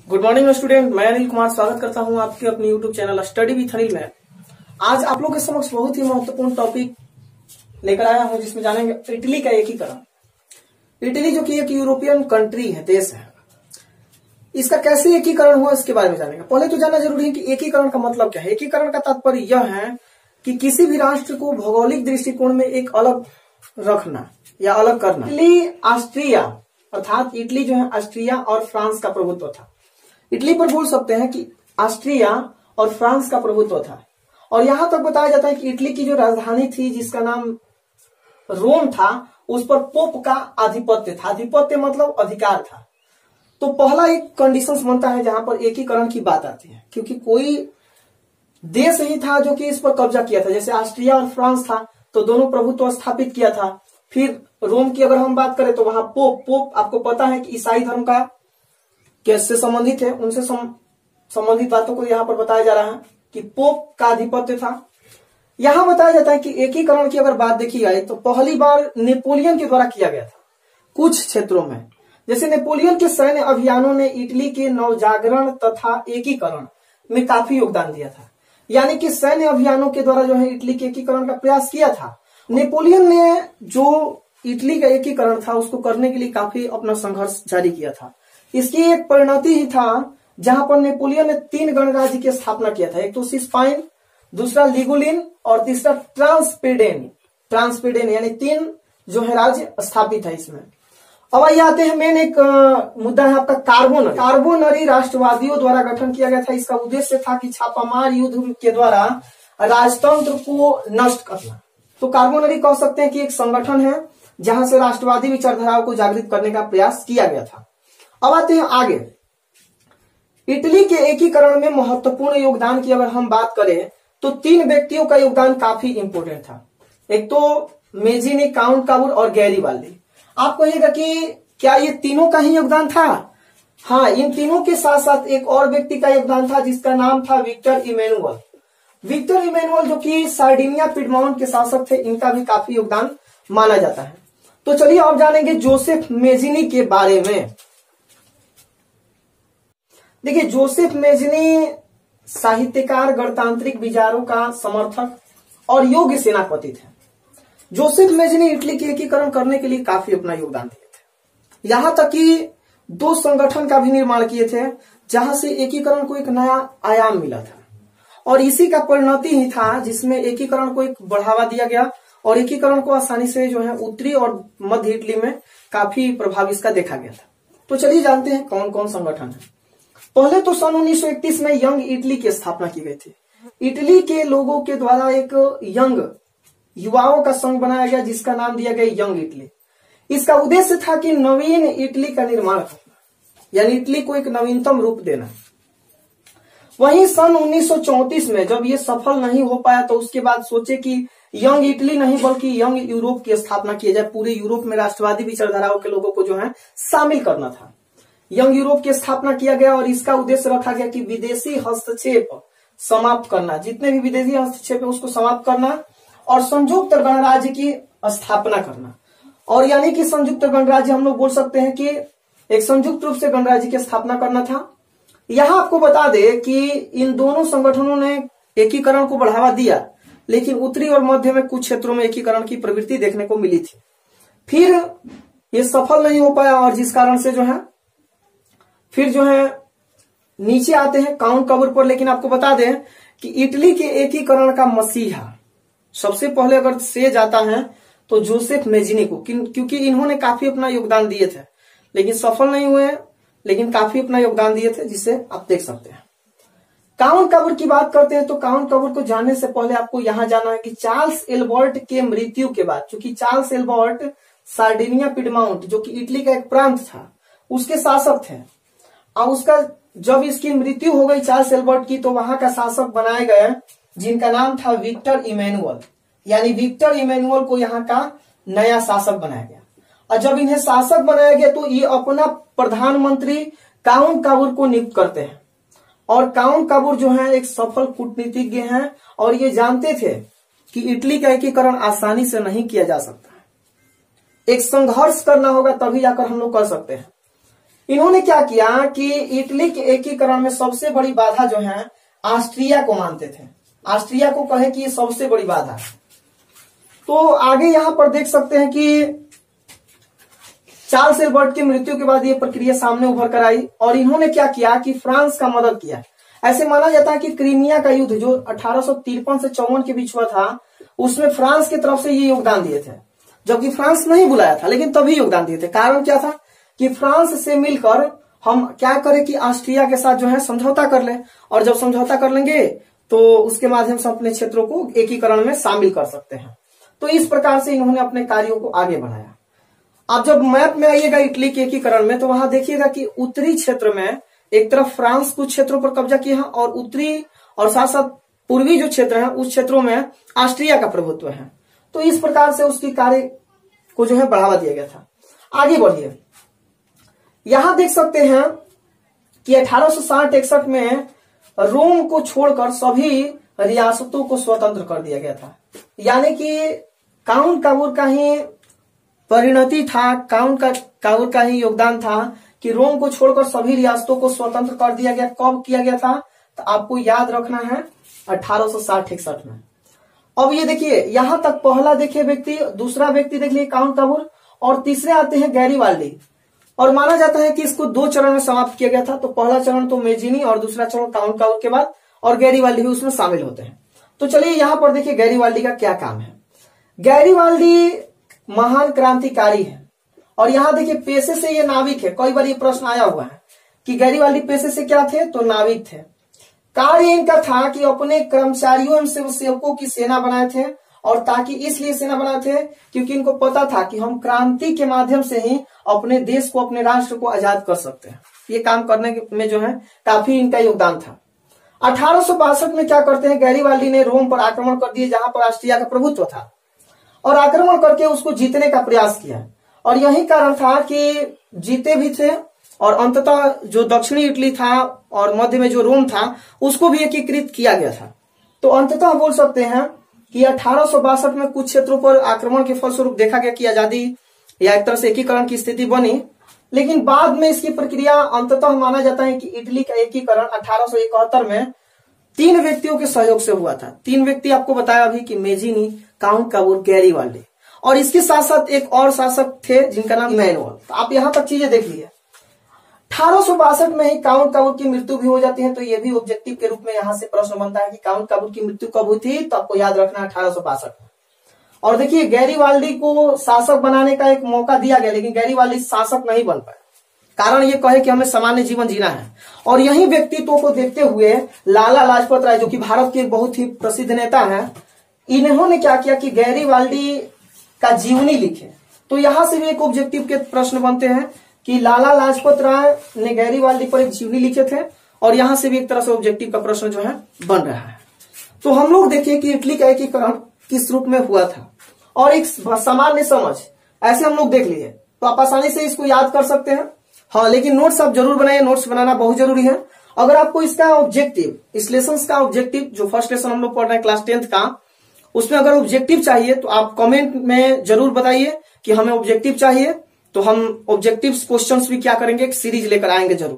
Good morning student, मैं अनिल कुमार स्वागत करता हूं आपके अपने YouTube channel study with Anil में। आज आप लोग के समक्ष बहुत ही महत्वपूर्ण टॉपिक लेकर आया हूं जिसमें जानेंगे इटली का एकीकरण। इटली जो कि एक यूरोपियन कंट्री है, देश है, इसका कैसे एकीकरण हुआ इसके बारे में जानेंगे। पहले तो जानना जरूरी है कि एकीकरण का मतलब क्या है। एकीकरण का तात्पर्य यह है कि किसी भी राष्ट्र को भौगोलिक दृष्टिकोण में एक अलग रखना या अलग करना। इटली ऑस्ट्रिया अर्थात इटली जो है ऑस्ट्रिया और फ्रांस का प्रभुत्व था। इटली पर बोल सकते हैं कि ऑस्ट्रिया और फ्रांस का प्रभुत्व था। और यहां तक बताया जाता है कि इटली की जो राजधानी थी जिसका नाम रोम था, उस पर पोप का आधिपत्य था। आधिपत्य मतलब अधिकार था। तो पहला एक कंडीशन बनता है जहां पर एकीकरण की बात आती है, क्योंकि कोई देश ही था जो कि इस पर कब्जा किया था। जैसे ऑस्ट्रिया और फ्रांस था तो दोनों प्रभुत्व स्थापित किया था। फिर रोम की अगर हम बात करें तो वहां पोप आपको पता है कि ईसाई धर्म का कैसे संबंधित है, उनसे संबंधित बातों को यहां पर बताया जा रहा है कि पोप का आधिपत्य था। यहां बताया जाता है कि एकीकरण की अगर बात देखी जाए तो पहली बार नेपोलियन के द्वारा किया गया था कुछ क्षेत्रों में। जैसे नेपोलियन के सैन्य अभियानों ने इटली के नवजागरण तथा एकीकरण में काफी योगदान दिया था। यानी कि सैन्य अभियानों के द्वारा जो है इटली के एकीकरण का प्रयास किया था। नेपोलियन ने जो इटली का एकीकरण था उसको करने के लिए काफी अपना संघर्ष जारी किया था। इसकी एक परिणति ही था जहां पर नेपोलियन ने 3 गणराज्य की स्थापना किया था। एक तो सिस्पाइन, दूसरा लिगुलिन और तीसरा ट्रांसपेडेन यानी 3 जो है राज्य स्थापित है इसमें। अब आइए आते हैं मेन एक मुद्दा है आपका कार्बोनरी राष्ट्रवादियों द्वारा गठन किया गया था। इसका उद्देश्य था कि छापामार युद्ध के द्वारा राजतंत्र को नष्ट करना। तो कार्बोनरी कह सकते हैं कि एक संगठन है जहां से राष्ट्रवादी विचारधाराओं को जागृत करने का प्रयास किया गया था। अब आते हैं आगे। इटली के एकीकरण में महत्वपूर्ण योगदान की अगर हम बात करें तो 3 व्यक्तियों का योगदान काफी इंपोर्टेंट था। एक तो मेजिनी, काउंट काबूर और गैरीबाल्दी। आप कहिएगा कि क्या ये तीनों का ही योगदान था? हाँ, इन तीनों के साथ साथ एक और व्यक्ति का योगदान था जिसका नाम था विक्टर इमैनुअल। विक्टर इमैनुअल जो कि सार्डिनिया पिडमाउंट के शासक थे, इनका भी काफी योगदान माना जाता है। तो चलिए अब जानेंगे जोसेफ मेजिनी के बारे में। देखिए, जोसेफ मेजिनी साहित्यकार, गणतांत्रिक विचारों का समर्थक और योग्य सेनापति थे। जोसेफ मेजिनी इटली के एकीकरण करने के लिए काफी अपना योगदान दिए थे। यहां तक कि 2 संगठन का भी निर्माण किए थे जहां से एकीकरण को एक नया आयाम मिला था। और इसी का परिणति ही था जिसमें एकीकरण को एक बढ़ावा दिया गया और एकीकरण को आसानी से जो है उत्तरी और मध्य इटली में काफी प्रभाव इसका देखा गया था। तो चलिए जानते हैं कौन कौन संगठन है। पहले तो सन 1931 में यंग इटली की स्थापना की गई थी। इटली के लोगों के द्वारा एक यंग युवाओं का संघ बनाया गया जिसका नाम दिया गया यंग इटली। इसका उद्देश्य था कि नवीन इटली का निर्माण करना, यानी इटली को एक नवीनतम रूप देना। वहीं सन 1934 में जब ये सफल नहीं हो पाया तो उसके बाद सोचे कि यंग इटली नहीं बल्कि यंग यूरोप की स्थापना की जाए। पूरे यूरोप में राष्ट्रवादी विचारधाराओं के लोगों को जो है शामिल करना था। यंग यूरोप की स्थापना किया गया और इसका उद्देश्य रखा गया कि विदेशी हस्तक्षेप समाप्त करना, जितने भी विदेशी हस्तक्षेप है उसको समाप्त करना और संयुक्त गणराज्य की स्थापना करना। और यानी कि संयुक्त गणराज्य हम लोग बोल सकते हैं कि एक संयुक्त रूप से गणराज्य की स्थापना करना था। यहां आपको बता दे कि इन दोनों संगठनों ने एकीकरण को बढ़ावा दिया, लेकिन उत्तरी और मध्य में कुछ क्षेत्रों में एकीकरण की प्रवृत्ति देखने को मिली थी। फिर ये सफल नहीं हो पाया और जिस कारण से फिर नीचे आते हैं काउंट काबूर पर। लेकिन आपको बता दें कि इटली के एकीकरण का मसीहा सबसे पहले अगर से जाता है तो जोसेफ मेजिनी को, क्योंकि इन्होंने काफी अपना योगदान दिए थे, लेकिन सफल नहीं हुए, लेकिन काफी अपना योगदान दिए थे, जिसे आप देख सकते हैं। काउंट काबूर की बात करते हैं तो काउंट काबूर को जानने से पहले आपको यहां जाना है कि चार्ल्स एल्बर्ट के मृत्यु के बाद, क्योंकि चार्ल्स एल्बर्ट सार्डिनिया पिडमाउंट जो कि इटली का एक प्रांत था उसके शासक थे। और उसका जब इसकी मृत्यु हो गई चार्ल्स एल्बर्ट की, तो वहां का शासक बनाए गए जिनका नाम था विक्टर इमैनुअल। यानी विक्टर इमैनुअल को यहाँ का नया शासक बनाया गया। और जब इन्हें शासक बनाया गया तो ये अपना प्रधानमंत्री काउंट काबूर को नियुक्त करते हैं। और काउंट काबूर जो है एक सफल कूटनीतिज्ञ हैं और ये जानते थे कि इटली का एकीकरण आसानी से नहीं किया जा सकता, एक संघर्ष करना होगा तभी जाकर हम लोग कर सकते हैं। इन्होंने क्या किया कि इटली के एकीकरण में सबसे बड़ी बाधा जो है ऑस्ट्रिया को मानते थे। ऑस्ट्रिया को कहे कि ये सबसे बड़ी बाधा है। तो आगे यहां पर देख सकते हैं कि चार्ल्स एल्बर्ट की मृत्यु के बाद ये प्रक्रिया सामने उभर कर आई और इन्होंने क्या किया कि फ्रांस का मदद किया। ऐसे माना जाता है कि क्रीमिया का युद्ध जो 1853 से 54 के बीच हुआ था, उसमें फ्रांस की तरफ से ये योगदान दिए थे, जबकि फ्रांस नहीं बुलाया था, लेकिन तभी योगदान दिए थे। कारण क्या था कि फ्रांस से मिलकर हम क्या करें कि ऑस्ट्रिया के साथ जो है समझौता कर ले, और जब समझौता कर लेंगे तो उसके माध्यम से अपने क्षेत्रों को एकीकरण में शामिल कर सकते हैं। तो इस प्रकार से इन्होंने अपने कार्यों को आगे बढ़ाया। अब जब मैप में आइएगा इटली के एकीकरण में, तो वहां देखिएगा कि उत्तरी क्षेत्र में एक तरफ फ्रांस कुछ क्षेत्रों पर कब्जा किया है और उत्तरी और साथ साथ पूर्वी जो क्षेत्र है उस क्षेत्रों में ऑस्ट्रिया का प्रभुत्व है। तो इस प्रकार से उसकी कार्य को जो है बढ़ावा दिया गया था। आगे बढ़िए, यहां देख सकते हैं कि 1860-61 में रोम को छोड़कर सभी रियासतों को स्वतंत्र कर दिया गया था। यानी कि काउंट काबूर का ही परिणति था, काउंट काबूर का ही योगदान था कि रोम को छोड़कर सभी रियासतों को स्वतंत्र कर दिया गया। कब किया गया था? तो आपको याद रखना है 1860-61 में। अब ये देखिए, यहां तक पहला देखिए व्यक्ति, दूसरा व्यक्ति देख लिए काउंट काबूर, और तीसरे आते हैं गैरीवाल्डी। और माना जाता है कि इसको 2 चरण में समाप्त किया गया था। तो पहला चरण तो मेजिनी और दूसरा चरण काउंट काबूर के बाद, और गैरीवाल्डी भी उसमें शामिल होते हैं। तो चलिए यहां पर देखिए गैरीवाल्डी का क्या काम है। गैरीवाल्डी महान क्रांतिकारी है, और यहां देखिए पेशे से ये नाविक है। कई बार ये प्रश्न आया हुआ है कि गैरीवाल्डी पेशे से क्या थे? तो नाविक थे। कार्य इनका था कि अपने कर्मचारियों एवं सेवकों की सेना बनाए थे, और ताकि इसलिए सेना बनाए थे क्योंकि इनको पता था कि हम क्रांति के माध्यम से ही अपने देश को, अपने राष्ट्र को आजाद कर सकते हैं। ये काम करने में जो है काफी इनका योगदान था। 1862 में क्या करते हैं, गैरीवाल्डी ने रोम पर आक्रमण कर दिए जहां पर ऑस्ट्रिया का प्रभुत्व था, और आक्रमण करके उसको जीतने का प्रयास किया। और यही कारण था कि जीते भी थे, और अंततः जो दक्षिणी इटली था और मध्य में जो रोम था उसको भी एकीकृत किया गया था। तो अंततः बोल सकते हैं कि 1862 में कुछ क्षेत्रों पर आक्रमण के फलस्वरूप देखा गया कि आजादी या एक तरह से एकीकरण की स्थिति बनी, लेकिन बाद में इसकी प्रक्रिया अंततः माना जाता है कि इटली का एकीकरण 1871 में 3 व्यक्तियों के सहयोग से हुआ था। 3 व्यक्ति आपको बताया अभी कि मेजिनी, काउंट काबूर, गैरीवाल्डी, और इसके साथ साथ एक और शासक थे जिनका नाम इमैनुअल। तो आप यहां तक चीजें देख लीजिए। 1862 में ही काउंट काबूर की मृत्यु भी हो जाती है। तो ये भी ऑब्जेक्टिव के रूप में यहां से प्रश्न बनता है कि काउंट काबूर की मृत्यु कब हुई थी? तो आपको याद रखना 1862 में। और देखिए गैरीवाल्डी को शासक बनाने का एक मौका दिया गया, लेकिन गैरीवाल्डी शासक नहीं बन पाए। कारण ये कहे कि हमें सामान्य जीवन जीना है। और यही व्यक्तित्व को देखते हुए लाला लाजपत राय, जो कि भारत के बहुत ही प्रसिद्ध नेता हैं, इन्होंने क्या किया कि गैरीवाल्डी का जीवनी लिखे। तो यहां से भी एक ऑब्जेक्टिव के प्रश्न बनते हैं कि लाला लाजपत राय ने गैरीवाल्डी पर एक जीवनी लिखे थे, और यहां से भी एक तरह से ऑब्जेक्टिव का प्रश्न जो है बन रहा है। तो हम लोग देखिए कि इटली का एकीकरण किस रूप में हुआ था, और एक सामान्य समझ ऐसे हम लोग देख लिए तो आप आसानी से इसको याद कर सकते हैं। हाँ, लेकिन नोट्स आप जरूर बनाइए, नोट्स बनाना बहुत जरूरी है। अगर आपको इसका ऑब्जेक्टिव, इस लेसन का ऑब्जेक्टिव, जो फर्स्ट लेसन हम लोग पढ़ रहे हैं क्लास 10th का, उसमें अगर ऑब्जेक्टिव चाहिए तो आप कमेंट में जरूर बताइए कि हमें ऑब्जेक्टिव चाहिए। तो हम ऑब्जेक्टिव क्वेश्चंस भी क्या करेंगे, एक सीरीज लेकर आएंगे जरूर।